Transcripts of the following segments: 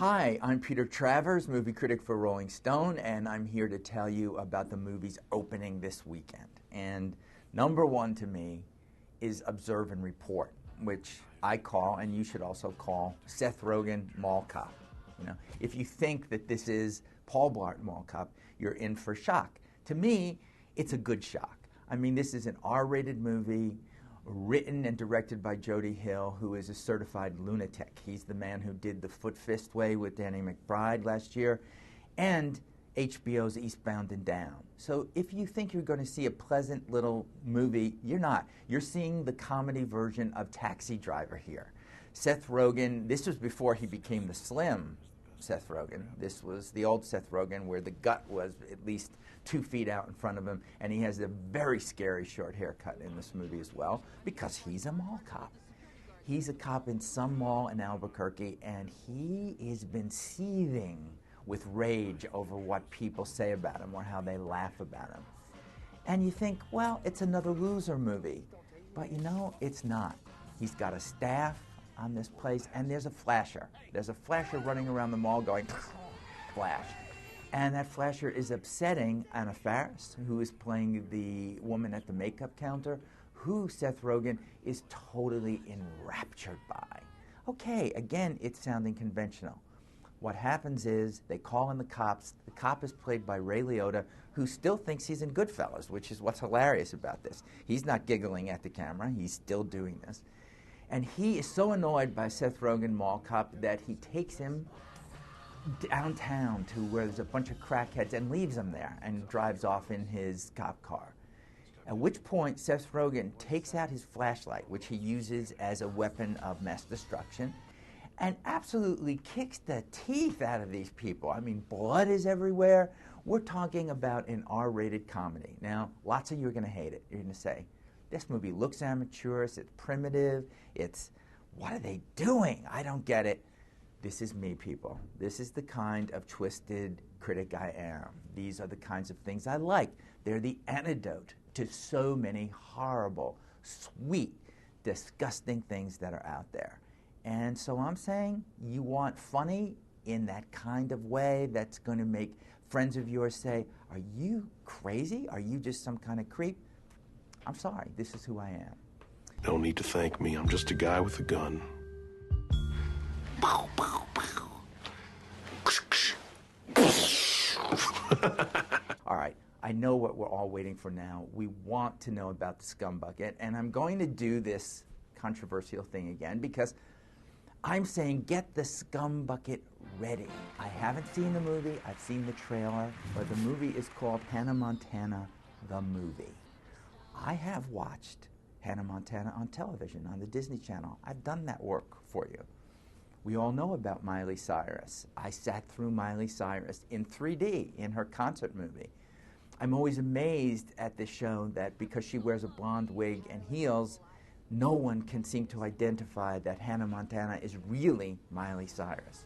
Hi, I'm Peter Travers, movie critic for Rolling Stone, and I'm here to tell you about the movies opening this weekend. And number one to me is Observe and Report, which I call, and you should also call, Seth Rogen Mall Cop. You know, if you think that this is Paul Blart Mall Cop, you're in for shock. To me, it's a good shock. I mean, this is an R-rated movie, written and directed by Jody Hill, who is a certified lunatic. He's the man who did The Foot Fist Way with Danny McBride last year, and HBO's Eastbound and Down. So if you think you're going to see a pleasant little movie, you're not. You're seeing the comedy version of Taxi Driver here. Seth Rogen, this was before he became the slim Seth Rogen. This was the old Seth Rogen where the gut was at least 2 feet out in front of him, and he has a very scary short haircut in this movie as well, because he's a mall cop. He's a cop in some mall in Albuquerque, and he has been seething with rage over what people say about him or how they laugh about him. And you think, well, it's another loser movie. But you know, it's not. He's got a staff on this place, and there's a flasher. There's a flasher running around the mall going, flash. And that flasher is upsetting Anna Faris, who is playing the woman at the makeup counter, who Seth Rogen is totally enraptured by. Okay, again, it's sounding conventional. What happens is they call in the cops. The cop is played by Ray Liotta, who still thinks he's in Goodfellas, which is what's hilarious about this. He's not giggling at the camera. He's still doing this. And he is so annoyed by Seth Rogen Mall Cop that he takes him downtown to where there's a bunch of crackheads and leaves him there and drives off in his cop car. At which point Seth Rogen takes out his flashlight, which he uses as a weapon of mass destruction, and absolutely kicks the teeth out of these people. I mean, blood is everywhere. We're talking about an R-rated comedy. Now, lots of you are going to hate it. You're going to say, this movie looks amateurish, it's primitive, what are they doing? I don't get it. This is me, people. This is the kind of twisted critic I am. These are the kinds of things I like. They're the antidote to so many horrible, sweet, disgusting things that are out there. And so I'm saying, you want funny in that kind of way that's going to make friends of yours say, are you crazy? Are you just some kind of creep? I'm sorry, this is who I am. No need to thank me. I'm just a guy with a gun. Pow, pow, pow. All right, I know what we're all waiting for now. We want to know about the scum bucket, and I'm going to do this controversial thing again because I'm saying get the scum bucket ready. I haven't seen the movie, I've seen the trailer, but the movie is called Hannah Montana, the movie. I have watched Hannah Montana on television, on the Disney Channel. I've done that work for you. We all know about Miley Cyrus. I sat through Miley Cyrus in 3D in her concert movie. I'm always amazed at this show that because she wears a blonde wig and heels, no one can seem to identify that Hannah Montana is really Miley Cyrus.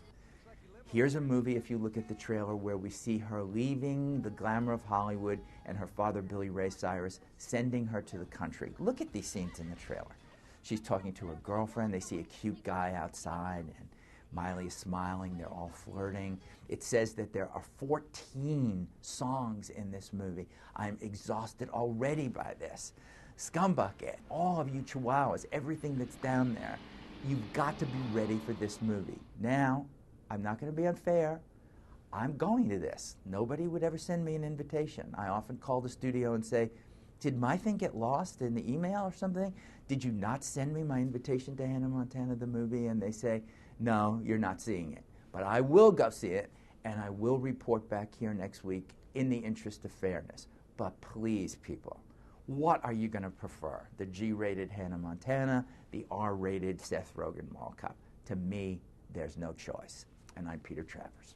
Here's a movie, if you look at the trailer, where we see her leaving the glamour of Hollywood and her father, Billy Ray Cyrus, sending her to the country. Look at these scenes in the trailer. She's talking to her girlfriend. They see a cute guy outside, and Miley is smiling. They're all flirting. It says that there are 14 songs in this movie. I'm exhausted already by this. Scumbucket, all of you chihuahuas, everything that's down there, you've got to be ready for this movie. Now, I'm not going to be unfair. I'm going to this. Nobody would ever send me an invitation. I often call the studio and say, did my thing get lost in the email or something? Did you not send me my invitation to Hannah Montana, the movie? And they say, no, you're not seeing it. But I will go see it, and I will report back here next week in the interest of fairness. But please, people, what are you going to prefer? The G-rated Hannah Montana, the R-rated Seth Rogen Mall Cop? To me, there's no choice. And I'm Peter Travers.